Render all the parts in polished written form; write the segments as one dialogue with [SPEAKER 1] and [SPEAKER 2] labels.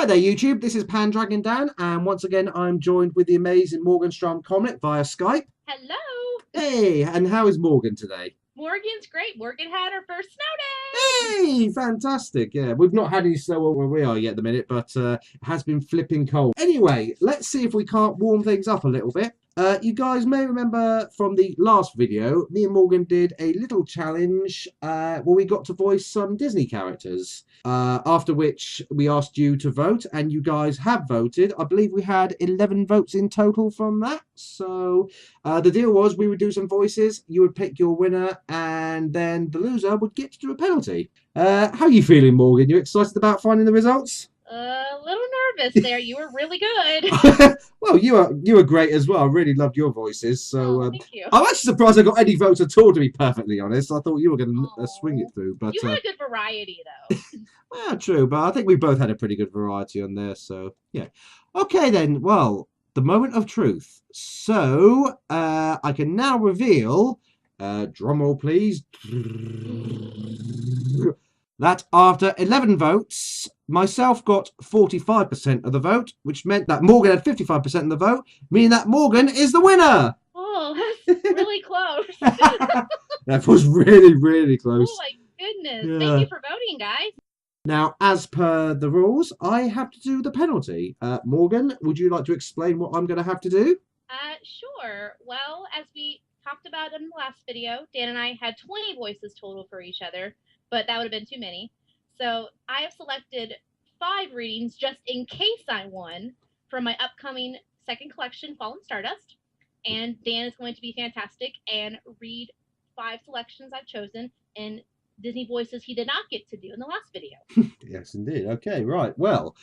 [SPEAKER 1] Hi there, YouTube. This is Pandragon Dan, and once again, I'm joined with the amazing Morgan Comnick via Skype.
[SPEAKER 2] Hello.
[SPEAKER 1] Hey, and how is Morgan today?
[SPEAKER 2] Morgan's great. Morgan had her first snow day.
[SPEAKER 1] Hey, fantastic. Yeah, we've not had any snow where we are yet at the minute, but it has been flipping cold. Anyway, let's see if we can't warm things up a little bit. You guys may remember from the last video, me and Morgan did a little challenge where we got to voice some Disney characters. After which we asked you to vote, and you guys have voted. I believe we had 11 votes in total from that. So the deal was we would do some voices, you would pick your winner, and then the loser would get to do a penalty. How are you feeling, Morgan? You excited about finding the results?
[SPEAKER 2] A little nervous there. You were really good.
[SPEAKER 1] Well, you were great as well. I really loved your voices. So
[SPEAKER 2] thank you.
[SPEAKER 1] I'm actually surprised I got any votes at all, to be perfectly honest. I thought you were going to swing it through. But
[SPEAKER 2] you had a good variety, though.
[SPEAKER 1] Well, true, but I think we both had a pretty good variety on there. So yeah. Okay then. Well, the moment of truth. So I can now reveal. Drum roll, please. That after 11 votes, myself got 45% of the vote, which meant that Morgan had 55% of the vote, meaning that Morgan is the winner.
[SPEAKER 2] Oh, that's really close.
[SPEAKER 1] That was really, really close.
[SPEAKER 2] Oh, my goodness.
[SPEAKER 1] Yeah.
[SPEAKER 2] Thank you for voting, guys.
[SPEAKER 1] Now, as per the rules, I have to do the penalty. Morgan, would you like to explain what I'm going to have to do?
[SPEAKER 2] Sure. Well, as we talked about in the last video, Dan and I had 20 voices total for each other, but that would have been too many. So I have selected 5 readings just in case I won from my upcoming second collection, Fallen Stardust. And Dan is going to be fantastic and read 5 selections I've chosen in Disney voices he did not get to do in the last video.
[SPEAKER 1] Yes, indeed. Okay, right. Well,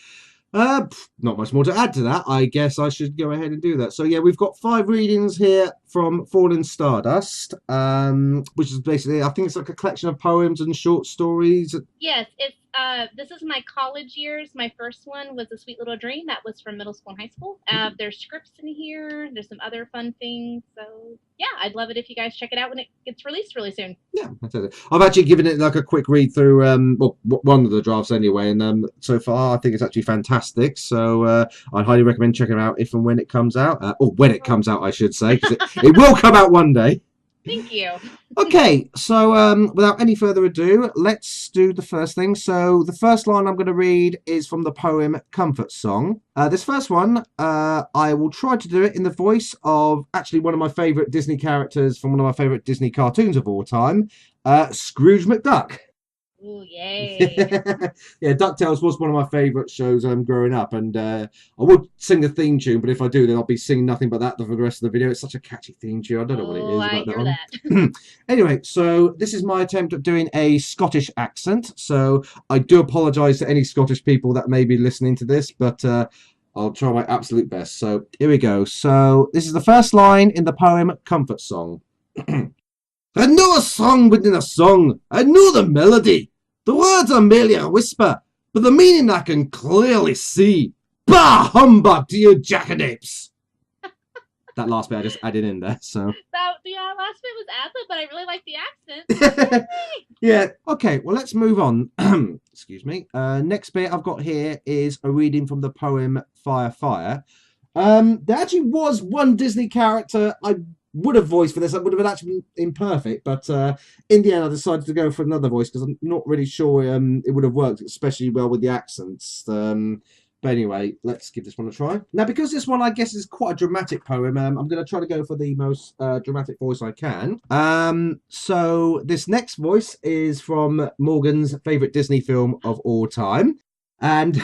[SPEAKER 1] not much more to add to that. I guess I should go ahead and do that. So yeah, we've got 5 readings here from Fallen Stardust, which is basically, I think it's like a collection of poems and short stories.
[SPEAKER 2] Yes, it's this is my college years. My first one was A Sweet Little Dream. That was from middle school and high school. There's scripts in here. There's some other fun things. So yeah, I'd love it if you guys check it out when it gets released really soon.
[SPEAKER 1] Yeah, that's it. I've actually given it like a quick read through, well, one of the drafts anyway, and so far I think it's actually fantastic. So I'd highly recommend checking it out if and when it comes out, or when it comes out, I should say, because it will come out one day.
[SPEAKER 2] Thank you.
[SPEAKER 1] Okay, so without any further ado, let's do the first thing. So the first line I'm going to read is from the poem Comfort Song. This first one, I will try to do it in the voice of actually one of my favourite Disney characters from one of my favourite Disney cartoons of all time, Scrooge McDuck.
[SPEAKER 2] Ooh, yay.
[SPEAKER 1] Yeah, DuckTales was one of my favourite shows growing up, and I would sing the theme tune, but if I do, then I'll be singing nothing but that for the rest of the video. It's such a catchy theme tune. I don't know what it is about that one. That. Anyway, so this is my attempt at doing a Scottish accent, so I do apologise to any Scottish people that may be listening to this, but I'll try my absolute best. So here we go. So this is the first line in the poem Comfort Song. I know a song within a song. I know the melody. The words are merely a whisper, but the meaning I can clearly see. Bah humbug to you jackanapes! That last bit I just added in there, so...
[SPEAKER 2] Yeah, last bit was ad-lib, but I really like the accent.
[SPEAKER 1] Yeah, okay, well, let's move on. Excuse me. Next bit I've got here is a reading from the poem Fire, Fire. There actually was one Disney character I would have voiced for this. That would have been actually imperfect, but in the end I decided to go for another voice because I'm not really sure it would have worked especially well with the accents. But anyway, let's give this one a try. Now, because this one I guess is quite a dramatic poem, I'm going to try to go for the most dramatic voice I can. So this next voice is from Morgan's favourite Disney film of all time, and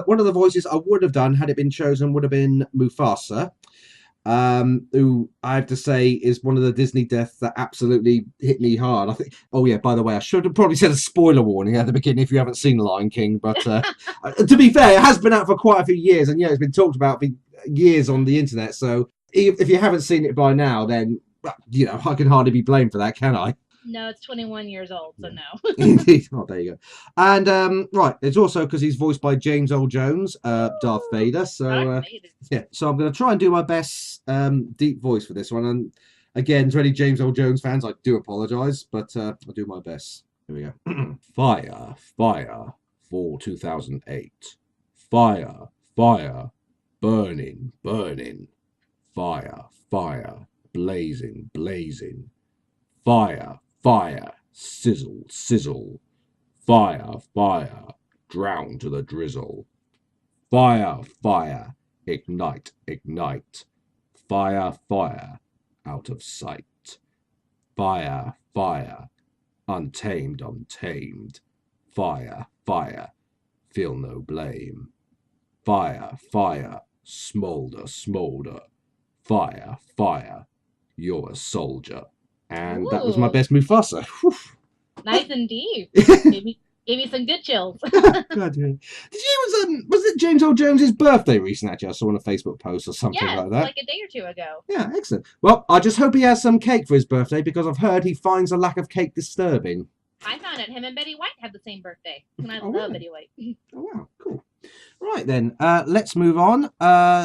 [SPEAKER 1] one of the voices I would have done had it been chosen would have been Mufasa. Who I have to say is one of the Disney deaths that absolutely hit me hard. I think. Oh yeah, by the way, I should have probably said a spoiler warning at the beginning if you haven't seen Lion King. But to be fair, it has been out for quite a few years, and yeah, it's been talked about for years on the internet. So if you haven't seen it by now, then you know I can hardly be blamed for that, can I?
[SPEAKER 2] No, it's 21 years old, so no.
[SPEAKER 1] Indeed. Oh, there you go. And right, it's also because he's voiced by James Earl Jones, Darth Vader. So yeah, so I'm going to try and do my best deep voice for this one. And again, to any James Earl Jones fans, I do apologise, but I'll do my best. Here we go. Fire, fire, fall 2008. Fire, fire, burning, burning. Fire, fire, blazing, blazing. Fire, fire, sizzle, sizzle. Fire, fire, drown to the drizzle. Fire, fire, ignite, ignite. Fire, fire, out of sight. Fire, fire, untamed, untamed. Fire, fire, feel no blame. Fire, fire, smolder, smolder. Fire, fire, you're a soldier. And that was my
[SPEAKER 2] Ooh,
[SPEAKER 1] best Mufasa. Whew.
[SPEAKER 2] nice and deep. Gave me some good chills.
[SPEAKER 1] God, yeah. Did you was it James Earl Jones's birthday recently? Actually, I saw on a Facebook post or something
[SPEAKER 2] Yes,
[SPEAKER 1] like that.
[SPEAKER 2] like a day or two ago.
[SPEAKER 1] Yeah, excellent. Well, I just hope he has some cake for his birthday because I've heard he finds a lack of cake disturbing.
[SPEAKER 2] I found out him and Betty White have the same birthday, and I
[SPEAKER 1] Oh,
[SPEAKER 2] love
[SPEAKER 1] really?
[SPEAKER 2] Betty White.
[SPEAKER 1] Oh wow, cool. Right then, let's move on.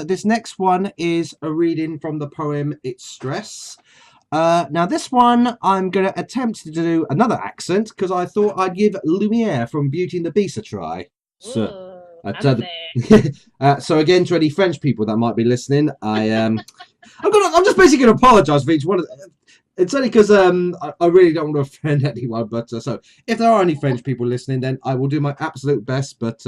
[SPEAKER 1] This next one is a reading from the poem It's Stress. Now this one I'm going to attempt to do another accent because I thought I'd give Lumiere from Beauty and the Beast a try. So, so again, to any French people that might be listening, I'm just basically going to apologise for each one of them. It's only because I really don't want to offend anyone, but so if there are any French people listening, then I will do my absolute best. But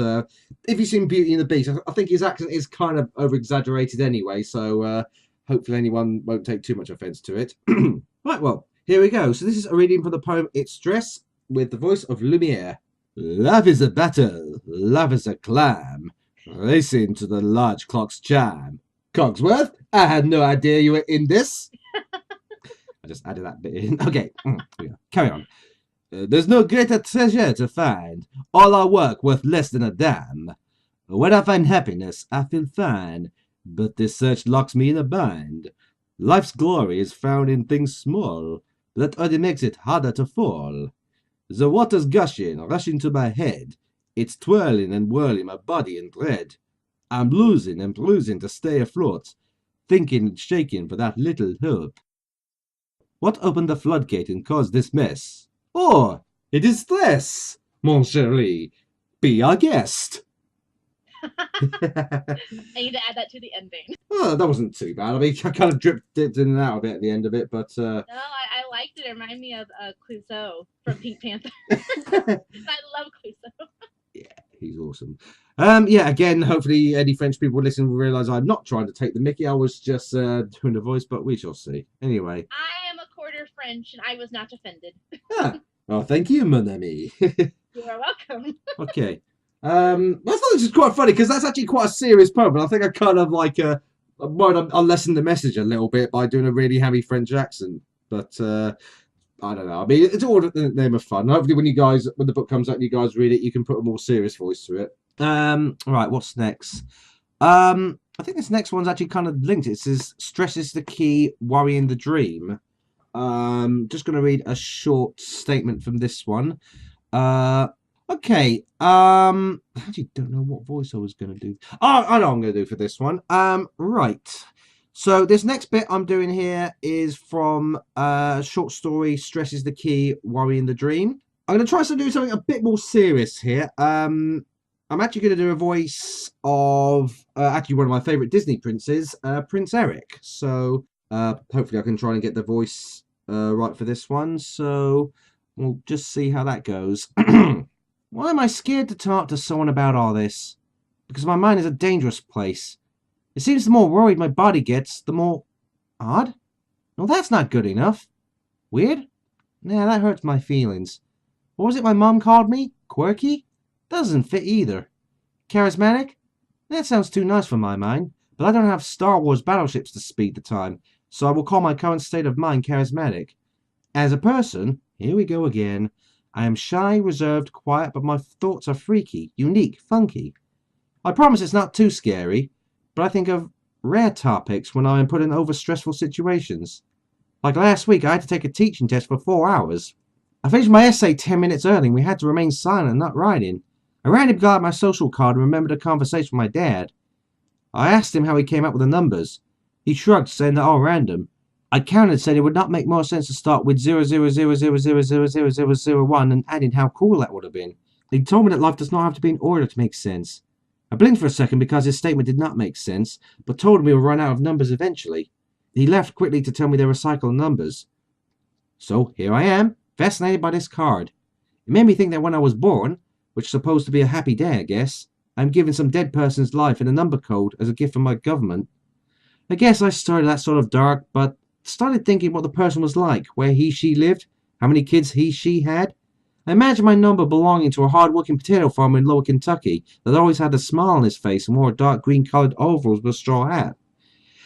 [SPEAKER 1] if you've seen Beauty and the Beast, I think his accent is kind of over-exaggerated anyway, so hopefully anyone won't take too much offence to it. Right, well, here we go. So this is a reading from the poem It's Stress with the voice of Lumiere. Love is a battle, love is a climb, racing to the large clock's chime. Cogsworth, I had no idea you were in this. I just added that bit in. Okay, yeah. Carry on. There's no greater treasure to find, all our work worth less than a dime. When I find happiness, I feel fine, but this search locks me in a bind. Life's glory is found in things small, that only makes it harder to fall. The water's gushing, rushing to my head. It's twirling and whirling my body in dread. I'm losing and bruising to stay afloat, thinking and shaking for that little hope. What opened the floodgate and caused this mess? Oh, it is stress, mon chéri. Be our guest.
[SPEAKER 2] I need to add that to the ending.
[SPEAKER 1] Oh, that wasn't too bad. I mean, I kind of dipped in and out a bit at the end of it, but...
[SPEAKER 2] No, I liked it. It reminded me of Clouseau from Pink Panther. I love Clouseau.
[SPEAKER 1] Yeah, he's awesome. Yeah, again, hopefully any French people listening will realise I'm not trying to take the mickey. I was just doing the voice, but we shall see. Anyway.
[SPEAKER 2] I am a quarter French, and I was not offended.
[SPEAKER 1] Ah, well, thank you, mon ami.
[SPEAKER 2] You are welcome.
[SPEAKER 1] Okay. I thought this was quite funny because that's actually quite a serious poem, and I think I kind of like I lessened the message a little bit by doing a really heavy French accent, but I don't know. I mean, it's all in the name of fun. Hopefully, when the book comes out and you guys read it, you can put a more serious voice to it. Right, what's next? I think this next one's actually kind of linked. It says stress is the key, worry in the dream. Just going to read a short statement from this one. Okay. I actually don't know what voice I was going to do. Oh, I know what I'm going to do for this one. Right. So this next bit I'm doing here is from short story Stress is the Key, Worry in the Dream. I'm going to try to do something a bit more serious here. I'm actually going to do a voice of actually one of my favourite Disney princes, Prince Eric. So hopefully I can try and get the voice right for this one. So we'll just see how that goes. Why am I scared to talk to someone about all this? Because my mind is a dangerous place. It seems the more worried my body gets, the more... Odd? No, that's not good enough. Weird? Nah, that hurts my feelings. What was it my mom called me? Quirky? Doesn't fit either. Charismatic? That sounds too nice for my mind, but I don't have Star Wars battleships to speed the time, so I will call my current state of mind charismatic. As a person, here we go again. I am shy, reserved, quiet, but my thoughts are freaky, unique, funky. I promise it's not too scary, but I think of rare topics when I am put in over-stressful situations. Like last week, I had to take a teaching test for 4 hours. I finished my essay 10 minutes early and we had to remain silent and not writing. I randomly got out my social card and remembered a conversation with my dad. I asked him how he came up with the numbers. He shrugged, saying they're all random. I counted, said it would not make more sense to start with 000000001 and adding how cool that would have been. He told me that life does not have to be in order to make sense. I blinked for a second because his statement did not make sense, but told him we would run out of numbers eventually. He left quickly to tell me they were cycle numbers. So here I am, fascinated by this card. It made me think that when I was born, which is supposed to be a happy day, I guess, I'm given some dead person's life in a number code as a gift from my government. I guess I started that sort of dark, but started thinking what the person was like, where she lived, how many kids she had. I imagined my number belonging to a hard-working potato farmer in lower Kentucky that always had a smile on his face and wore dark green-coloured overalls with a straw hat.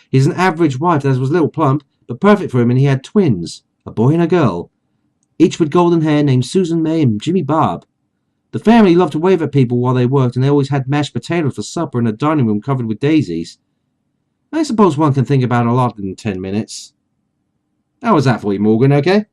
[SPEAKER 1] He's an average wife that was a little plump, but perfect for him, and he had twins, a boy and a girl, each with golden hair, named Susan May and Jimmy Bob. The family loved to wave at people while they worked, and they always had mashed potatoes for supper in a dining room covered with daisies. I suppose one can think about a lot in 10 minutes. How was that for you, Morgan, okay?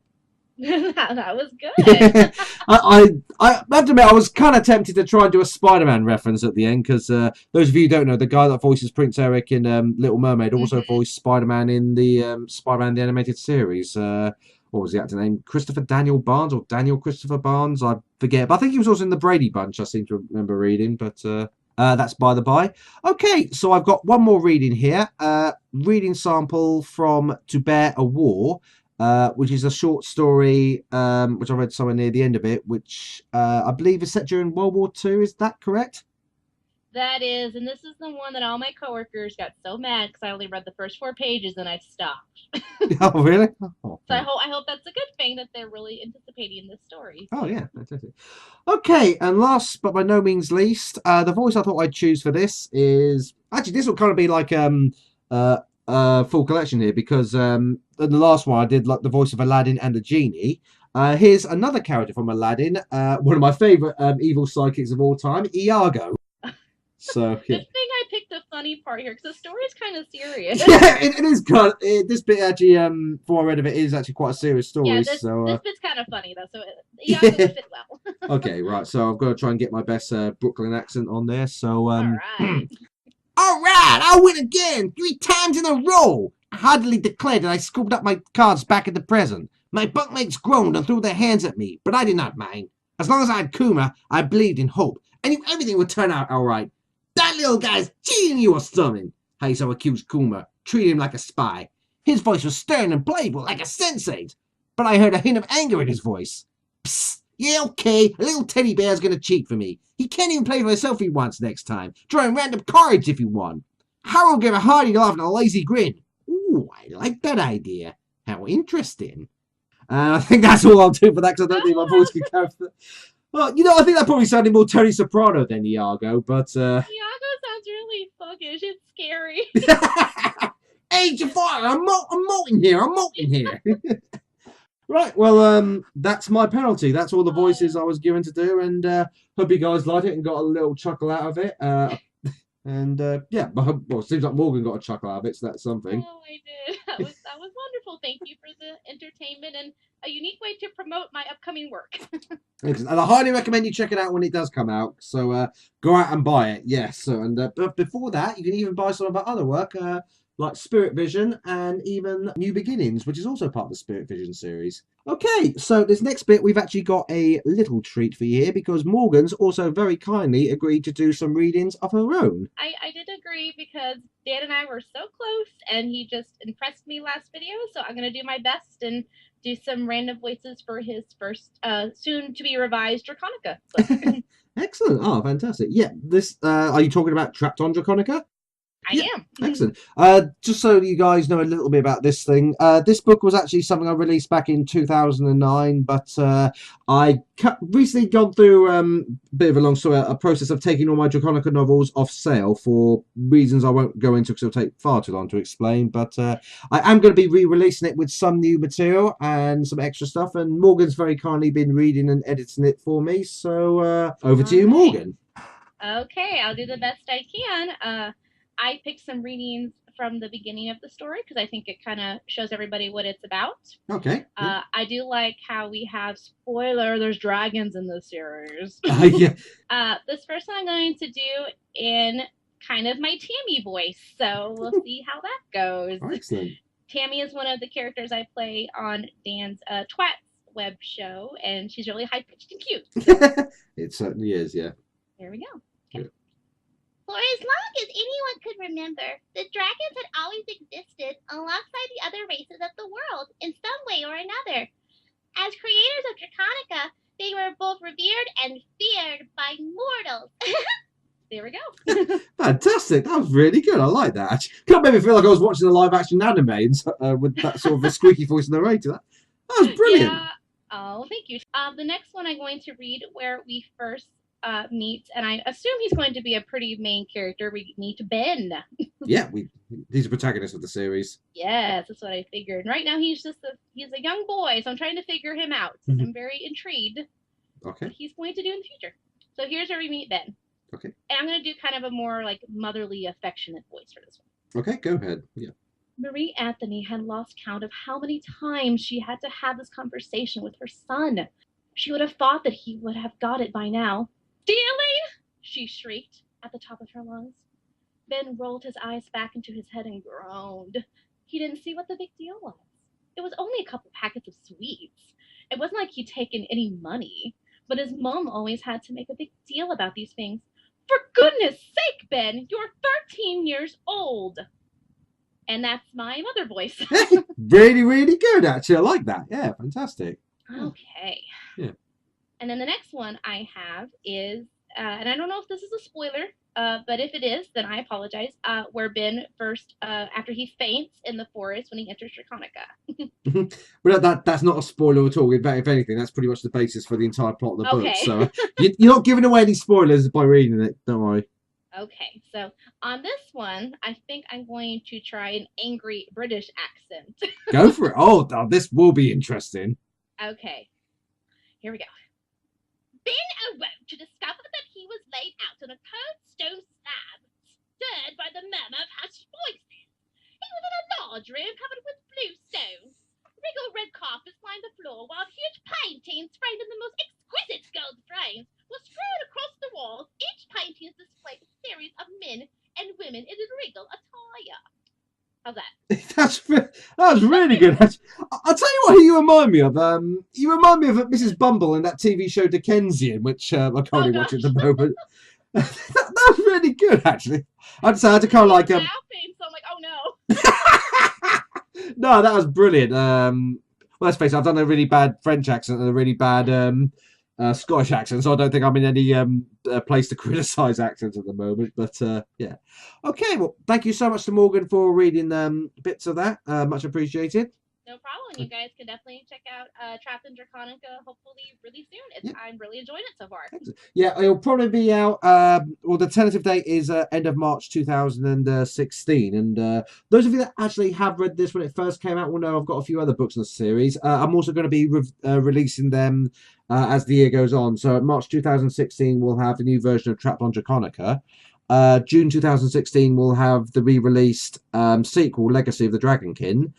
[SPEAKER 2] That was good.
[SPEAKER 1] I have to admit, I was kind of tempted to try and do a Spider-Man reference at the end, because those of you who don't know, the guy that voices Prince Eric in Little Mermaid also voiced Spider-Man in the Spider-Man the Animated Series. What was the actor name? Christopher Daniel Barnes, or Daniel Christopher Barnes? I forget. But I think he was also in the Brady Bunch, I seem to remember reading. But that's by the by. Okay, so I've got one more reading here. Reading sample from To Bear a War, which is a short story, which I read somewhere near the end of it, which I believe is set during World War II. Is that correct?
[SPEAKER 2] That is, and this is the one that all my coworkers got so mad because I only read the first 4 pages and I stopped.
[SPEAKER 1] Oh, really? Oh,
[SPEAKER 2] so I hope that's a good thing that they're really anticipating this story.
[SPEAKER 1] Oh, yeah, fantastic. Okay, and last but by no means least, the voice I thought I'd choose for this is... Actually, this will kind of be like full collection here, because in the last one I did like the voice of Aladdin and the genie. Here's another character from Aladdin, one of my favourite evil sidekicks of all time, Iago. So yeah.
[SPEAKER 2] Good thing I picked a funny part here, because the story's kind of serious.
[SPEAKER 1] Yeah, it is kind of, this bit actually, from what I read of it, is actually quite a serious story.
[SPEAKER 2] Yeah, this bit's kind of funny though, so Iago would fit well.
[SPEAKER 1] Okay, right. So I've got to try and get my best Brooklyn accent on there. So
[SPEAKER 2] all right.
[SPEAKER 1] All right, I win again, 3 times in a row. I heartily declared that I scooped up my cards back at the present. My bunkmates groaned and threw their hands at me, but I did not mind. As long as I had Kuma, I believed in hope. I knew everything would turn out all right. That little guy's cheating you or something. Heiso accused Kuma, treating him like a spy. His voice was stern and playful, like a sensei's, but I heard a hint of anger in his voice. Psst, yeah, okay, a little teddy bear's gonna cheat for me. He can't even play for himself if he wants next time. Drawing random cards if he won. Harold gave a hearty laugh and a lazy grin. Ooh, I like that idea. How interesting. I think that's all I'll do for that, because I don't think my voice can carry that. Well, you know, I think that probably sounded more Tony Soprano than Iago, but...
[SPEAKER 2] Iago sounds really fuckish. It's scary.
[SPEAKER 1] Hey, Jafar, I'm molting here. Right, well, that's my penalty. That's all the voices I was given to do, and hope you guys liked it and got a little chuckle out of it. Yeah, well, it seems like Morgan got a chuckle out of it, so that's something.
[SPEAKER 2] Oh, I did. That was wonderful. Thank you for the entertainment and a unique way to promote my upcoming work.
[SPEAKER 1] And I highly recommend you check it out when it does come out. So go out and buy it. Yes. So, and but before that, you can even buy some of our other work, like Spirit Vision and even New Beginnings, which is also part of the Spirit Vision series. Okay, so this next bit, we've actually got a little treat for you here, because Morgan's also very kindly agreed to do some readings of her own.
[SPEAKER 2] I did agree, because Dan and I were so close, and he just impressed me last video, so I'm going to do my best and do some random voices for his first, soon-to-be revised Draconica book.
[SPEAKER 1] Excellent. Oh, fantastic. Yeah, this, are you talking about Trapped on Draconica?
[SPEAKER 2] I am.
[SPEAKER 1] Excellent. Just so you guys know a little bit about this thing, this book was actually something I released back in 2009, but I recently gone through a bit of a long story, a process of taking all my Draconica novels off sale for reasons I won't go into because it'll take far too long to explain, but I am going to be re-releasing it with some new material and some extra stuff, and Morgan's very kindly been reading and editing it for me, so over to you, Morgan.
[SPEAKER 2] Okay, I'll do the best I can. I picked some readings from the beginning of the story because I think it kind of shows everybody what it's about.
[SPEAKER 1] Okay.
[SPEAKER 2] I do like how we have, spoiler, there's dragons in this series.
[SPEAKER 1] Yeah.
[SPEAKER 2] This first one I'm going to do in kind of my Tammy voice, so we'll see how that goes.
[SPEAKER 1] Excellent.
[SPEAKER 2] Tammy is one of the characters I play on Dan's Twats web show, and she's really high-pitched and cute. So.
[SPEAKER 1] It certainly is, yeah.
[SPEAKER 2] There we go. Okay. For as long as anyone could remember, the dragons had always existed alongside the other races of the world in some way or another. As creators of Draconica, they were both revered and feared by mortals. There we go.
[SPEAKER 1] Fantastic. That was really good. I like that. Actually, can't make me feel like I was watching a live action anime with that sort of a squeaky voice narrator. That was brilliant.
[SPEAKER 2] Yeah. Oh, thank you. The next one I'm going to read where we first meet, and I assume he's going to be a pretty main character. We meet Ben.
[SPEAKER 1] Yeah, he's a protagonist of the series.
[SPEAKER 2] Yes, that's what I figured. And right now he's a young boy, so I'm trying to figure him out. And I'm very intrigued what he's going to do in the future. So here's where we meet Ben.
[SPEAKER 1] Okay.
[SPEAKER 2] And I'm going to do kind of a more like motherly, affectionate voice for this one.
[SPEAKER 1] Okay, go ahead. Yeah.
[SPEAKER 2] Marie Anthony had lost count of how many times she had to have this conversation with her son. She would have thought that he would have got it by now. Stealing! She shrieked at the top of her lungs. Ben rolled his eyes back into his head and groaned. He didn't see what the big deal was. It was only a couple packets of sweets. It wasn't like he'd taken any money, but his mom always had to make a big deal about these things. For goodness sake, Ben, you're 13 years old. And that's my mother voice.
[SPEAKER 1] Really, really good, actually. I like that. Yeah, fantastic.
[SPEAKER 2] Okay.
[SPEAKER 1] Yeah.
[SPEAKER 2] And then the next one I have is, and I don't know if this is a spoiler, but if it is, then I apologize, where Ben first, after he faints in the forest when he enters Draconica.
[SPEAKER 1] Well, that's not a spoiler at all. If anything, that's pretty much the basis for the entire plot of the book.
[SPEAKER 2] Okay.
[SPEAKER 1] So you're not giving away any spoilers by reading it. Don't worry.
[SPEAKER 2] Okay, so on this one, I think I'm going to try an angry British accent.
[SPEAKER 1] Go for it. Oh, this will be interesting.
[SPEAKER 2] Okay, here we go. Ben awoke to discover that he was laid out on a cold stone slab, stirred by the murmur of hushed voices. He was in a large room covered with blue stone. Regal red carpets lined the floor, while huge paintings framed in the most exquisite gold frames were strewn across the walls. Each painting displayed a series of men and women in regal attire. How's that?
[SPEAKER 1] That was really good. I'll tell you what you remind me of. You remind me of Mrs. Bumble in that TV show Dickensian, which I can't really watch at the moment. that was really good, actually. I'd say I had to kind of like.
[SPEAKER 2] So I'm like, oh no.
[SPEAKER 1] No, that was brilliant. Well, let's face it, I've done a really bad French accent and a really bad Scottish accent, so I don't think I'm in any place to criticise accents at the moment. But yeah. Okay, well, thank you so much to Morgan for reading bits of that. Much appreciated.
[SPEAKER 2] No problem. You guys can definitely check out Trapped in Draconica hopefully really soon. I'm really enjoying it so far.
[SPEAKER 1] Yeah, it'll probably be out. Well, the tentative date is end of March 2016. And those of you that actually have read this when it first came out will know I've got a few other books in the series. I'm also going to be releasing them as the year goes on. So March 2016, we'll have a new version of Trapped on Draconica. June 2016, we'll have the re-released sequel, Legacy of the Dragonkin.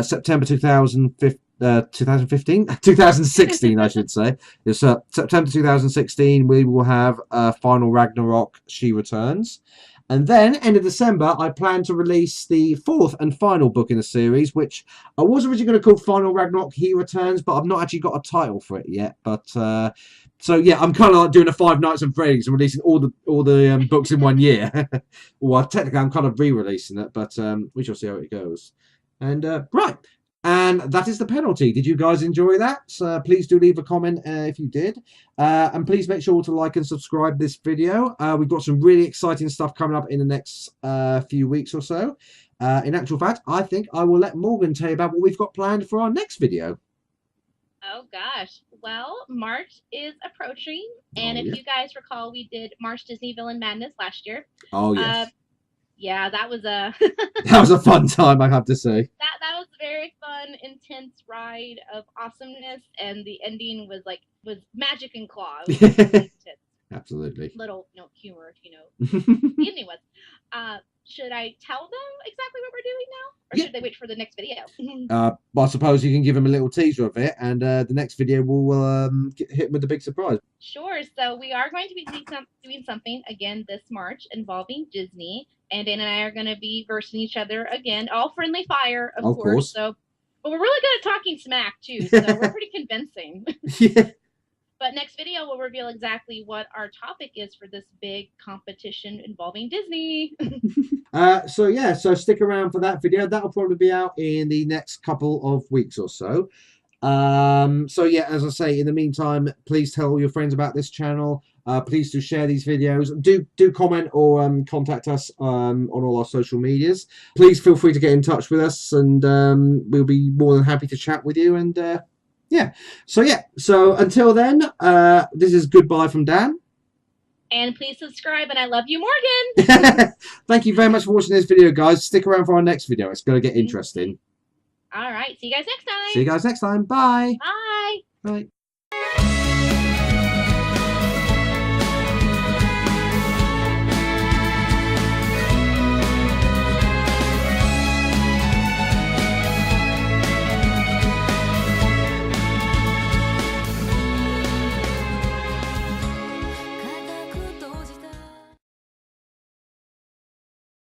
[SPEAKER 1] September 2016, I should say. It's September 2016, we will have Final Ragnarok, She Returns. And then, end of December, I plan to release the fourth and final book in the series, which I was originally going to call Final Ragnarok, He Returns, but I've not actually got a title for it yet. But so yeah, I'm kind of like doing a 5 Nights and Fridays and releasing all the books in 1 year. Well, technically, I'm kind of re-releasing it, but we shall see how it goes. And right, and that is the penalty. Did you guys enjoy that? Please do leave a comment if you did. And please make sure to like and subscribe this video. We've got some really exciting stuff coming up in the next few weeks or so. In actual fact, I think I will let Morgan tell you about what we've got planned for our next video.
[SPEAKER 2] Oh gosh. Well, March is approaching. And if you guys recall, we did March Disney Villain Madness last year.
[SPEAKER 1] Oh, yes.
[SPEAKER 2] Yeah, that was a
[SPEAKER 1] that was a fun time, I have to say.
[SPEAKER 2] That was a very fun, intense ride of awesomeness, and the ending was magic and claw. It was really
[SPEAKER 1] absolutely.
[SPEAKER 2] Little humor, the ending was. Should I tell them exactly what we're doing now, or should they wait for the next video?
[SPEAKER 1] I suppose you can give them a little teaser of it, and the next video will hit with a big surprise.
[SPEAKER 2] Sure. So we are going to be doing something again this March involving Disney. And Dan and I are going to be versing each other again. All friendly fire, of course. So, but we're really good at talking smack, too. So we're pretty convincing.
[SPEAKER 1] Yeah.
[SPEAKER 2] But next video will reveal exactly what our topic is for this big competition involving Disney.
[SPEAKER 1] So yeah, so stick around for that video. That'll probably be out in the next couple of weeks or so. So yeah, as I say, in the meantime, please tell all your friends about this channel. Please do share these videos. Do comment or contact us on all our social medias. Please feel free to get in touch with us, and we'll be more than happy to chat with you. And yeah, so until then, this is goodbye from Dan.
[SPEAKER 2] And please subscribe, and I love you, Morgan.
[SPEAKER 1] Thank you very much for watching this video, guys. Stick around for our next video. It's going to get interesting.
[SPEAKER 2] All right. See you guys next time.
[SPEAKER 1] See you guys next time. Bye.
[SPEAKER 2] Bye.
[SPEAKER 1] Bye.